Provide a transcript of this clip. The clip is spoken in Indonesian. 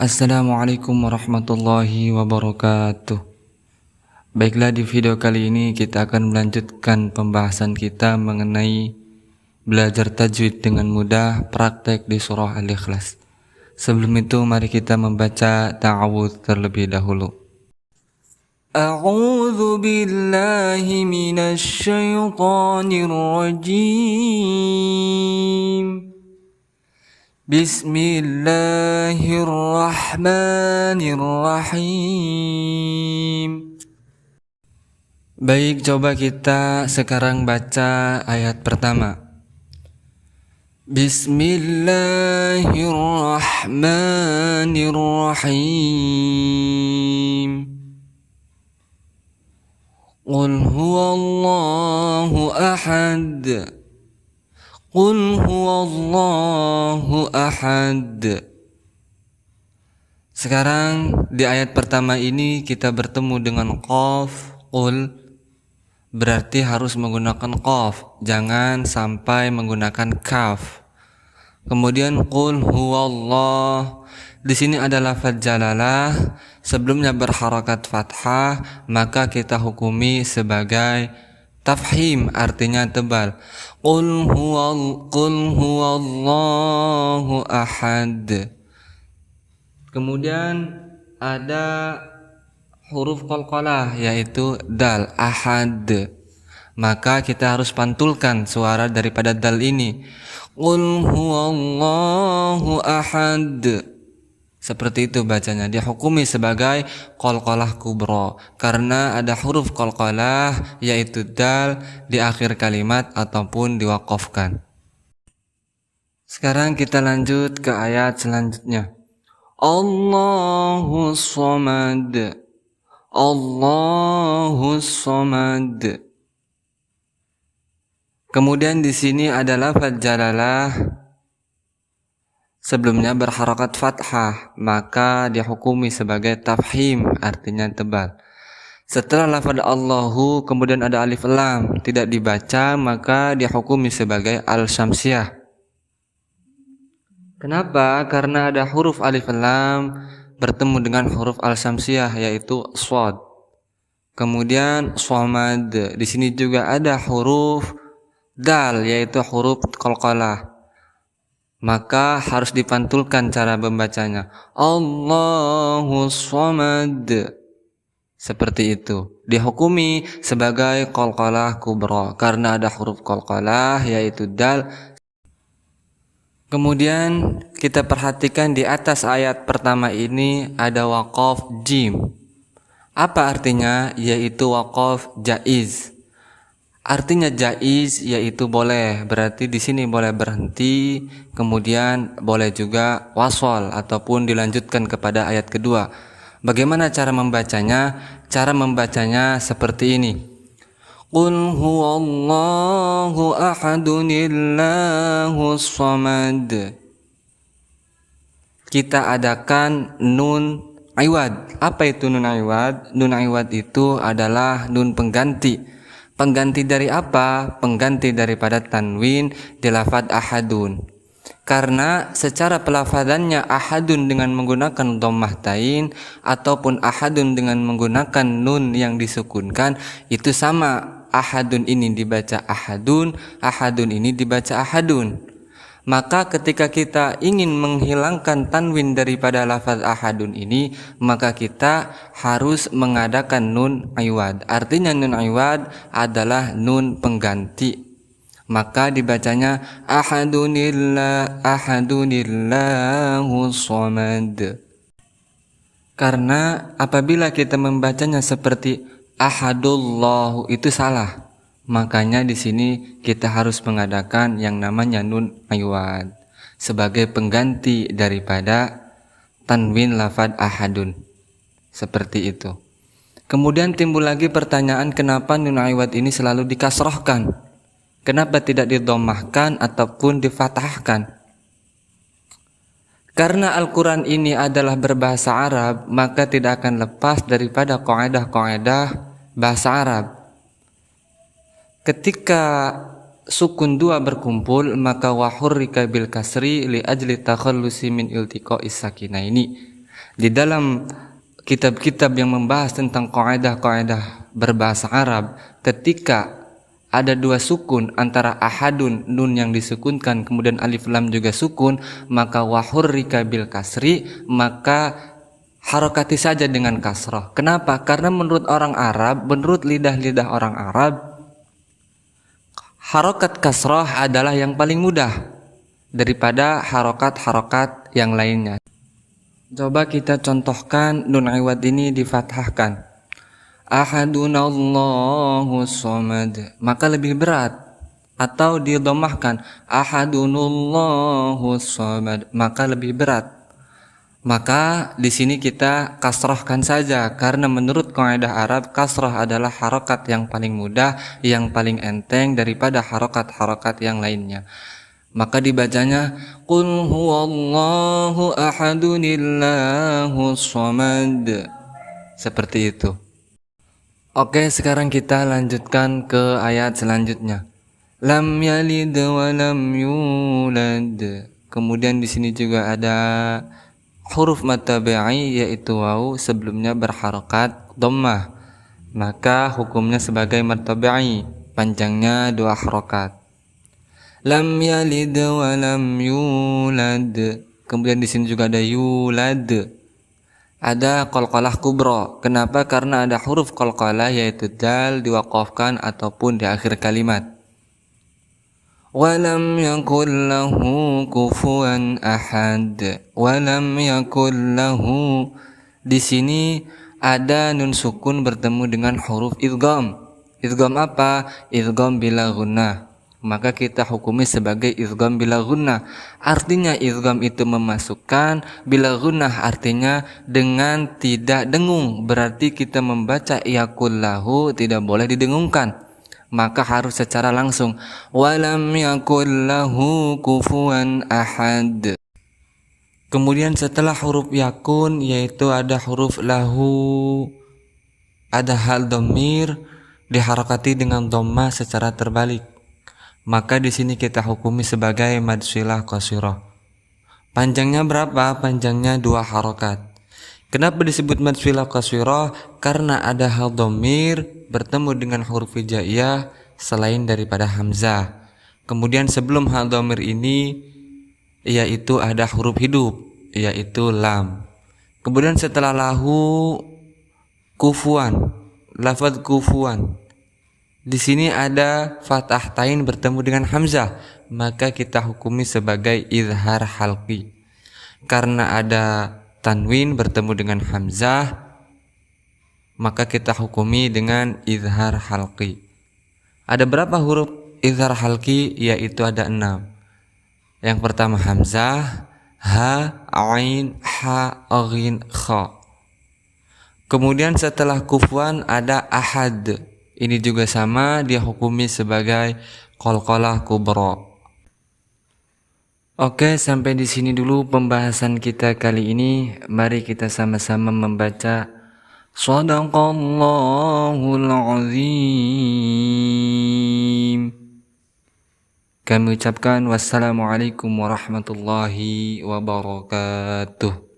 Assalamualaikum warahmatullahi wabarakatuh. Baiklah, di video kali ini kita akan melanjutkan pembahasan kita mengenai belajar tajwid dengan mudah, praktek di surah Al-Ikhlas. Sebelum itu mari kita membaca ta'awudz terlebih dahulu. A'udzu billahi minasy syaithanir rajim. Bismillahirrahmanirrahim. Baik, coba kita sekarang baca ayat pertama. Bismillahirrahmanirrahim. Qul huwallahu ahad. Qul huwallahu ahad. Sekarang di ayat pertama ini kita bertemu dengan qaf, qul, berarti harus menggunakan qaf, jangan sampai menggunakan kaf. Kemudian qul huwallah, di sini ada lafaz jalalah, sebelumnya berharakat fathah, maka kita hukumi sebagai tafhim, artinya tebal. Qul huwallahu ahad. Kemudian ada huruf qalqalah yaitu dal, ahad. Maka kita harus pantulkan suara daripada dal ini. Qul huwallahu ahad. Seperti itu bacanya, dihukumi sebagai qalqalah kubra karena ada huruf qalqalah yaitu dal di akhir kalimat ataupun diwaqafkan. Sekarang kita lanjut ke ayat selanjutnya. Allahus samad. Allahus samad. Kemudian di sini ada lafaz jalalah, sebelumnya berharakat fathah, maka dihukumi sebagai tafhim, artinya tebal. Setelah lafaz Allahu kemudian ada alif lam, tidak dibaca, maka dihukumi sebagai al-syamsiyah. Kenapa? Karena ada huruf alif lam bertemu dengan huruf al-syamsiyah yaitu shad. Kemudian shamad, di sini juga ada huruf dal yaitu huruf qalqalah. Maka harus dipantulkan cara membacanya. Allahus samad. Seperti itu. Dihukumi sebagai qalqalah kubra karena ada huruf qalqalah yaitu dal. Kemudian kita perhatikan di atas ayat pertama ini ada waqaf jim. Apa artinya? Yaitu waqaf jaiz. Artinya jaiz yaitu boleh, berarti di sini boleh berhenti, kemudian boleh juga wasol ataupun dilanjutkan kepada ayat kedua. Bagaimana cara membacanya? Cara membacanya seperti ini. Qul huwallahu ahadunillahus samad. Kita adakan nun iwad. Apa itu nun iwad? Nun iwad itu adalah nun pengganti. Pengganti dari apa? Pengganti daripada tanwin di lafaz ahadun. Karena secara pelafazannya ahadun dengan menggunakan dhammah tain ataupun ahadun dengan menggunakan nun yang disukunkan itu sama. Ahadun ini dibaca ahadun, ahadun ini dibaca ahadun. Maka ketika kita ingin menghilangkan tanwin daripada lafaz ahadun ini, maka kita harus mengadakan nun iwad. Artinya nun iwad adalah nun pengganti. Maka dibacanya ahadunillahus samad. Karena apabila kita membacanya seperti ahadullahu itu salah. Makanya di sini kita harus mengadakan yang namanya nun iwad sebagai pengganti daripada tanwin lafaz ahadun. Seperti itu. Kemudian timbul lagi pertanyaan, kenapa nun iwad ini selalu dikasrohkan? Kenapa tidak didomahkan ataupun difathahkan? Karena Al-Quran ini adalah berbahasa Arab, maka tidak akan lepas daripada kaidah-kaidah bahasa Arab. Ketika sukun dua berkumpul, maka wahurrika bil kasri li ajli takhallusi min iltiqa'is sakinaini. Di dalam kitab-kitab yang membahas tentang kaidah-kaidah berbahasa Arab, ketika ada dua sukun antara ahadun, nun yang disukunkan, kemudian alif lam juga sukun, maka wahurrika bil kasri, maka harokati saja dengan kasrah. Kenapa? Karena menurut orang Arab, menurut lidah-lidah orang Arab, harokat kasrah adalah yang paling mudah daripada harokat-harokat yang lainnya. Coba kita contohkan nun iwad ini difathahkan. Ahadunallahu somad, maka lebih berat. Atau didomahkan ahadunallahu somad, maka lebih berat. Maka di sini kita kasrohkan saja, karena menurut kaidah Arab kasroh adalah harokat yang paling mudah, yang paling enteng daripada harokat-harokat yang lainnya. Maka dibacanya Qul huwallahu ahadunillahu somad, seperti itu. Oke, sekarang kita lanjutkan ke ayat selanjutnya. Lam yalid wa lam yulad. Kemudian di sini juga ada huruf mad tabi'i yaitu waw, sebelumnya berharokat dhammah. Maka hukumnya sebagai mad tabi'i, panjangnya 2 harokat. Lam yalid wa lam yulad. Kemudian di sini juga ada yulad. Ada qalqalah kubra. Kenapa? Karena ada huruf qalqalah yaitu dal diwaqafkan ataupun di akhir kalimat. Wa lam yakul lahu kufuwan ahad. Wa lam yakul lahu. Di sini ada nun sukun bertemu dengan huruf idgham. Idgham apa? Idgham bila gunnah. Maka kita hukumi sebagai idgham bila gunnah. Artinya idgham itu memasukkan, bila gunnah artinya dengan tidak dengung. Berarti kita membaca yakul lahu tidak boleh didengungkan, maka harus secara langsung. Walam yakul lahu kufuwan ahad. Kemudian setelah huruf yakun yaitu ada huruf lahu, ada hal dhamir diharakati dengan dhamma secara terbalik. Maka di sini kita hukumi sebagai mad shilah qasirah. Panjangnya berapa? Panjangnya 2 harokat. Kenapa disebut mad shilah qasirah? Karena ada hal dhamir bertemu dengan huruf hijaiyah selain daripada hamzah. Kemudian sebelum hal dhamir ini yaitu ada huruf hidup yaitu lam. Kemudian setelah lahu kufuan, lafaz kufuan. Di sini ada fathah tain bertemu dengan hamzah, maka kita hukumi sebagai izhar halqi. Karena ada tanwin bertemu dengan hamzah, maka kita hukumi dengan izhar halqi. Ada berapa huruf izhar halqi? Yaitu ada 6. Yang pertama hamzah, ha, ain, ha, ghin, kha. Kemudian setelah kufuan ada ahad. Ini juga sama, dia hukumi sebagai qalqalah kubra. Oke, sampai di sini dulu pembahasan kita kali ini. Mari kita sama-sama membaca Shadaqallahul azim. Kami ucapkan wassalamualaikum warahmatullahi wabarakatuh.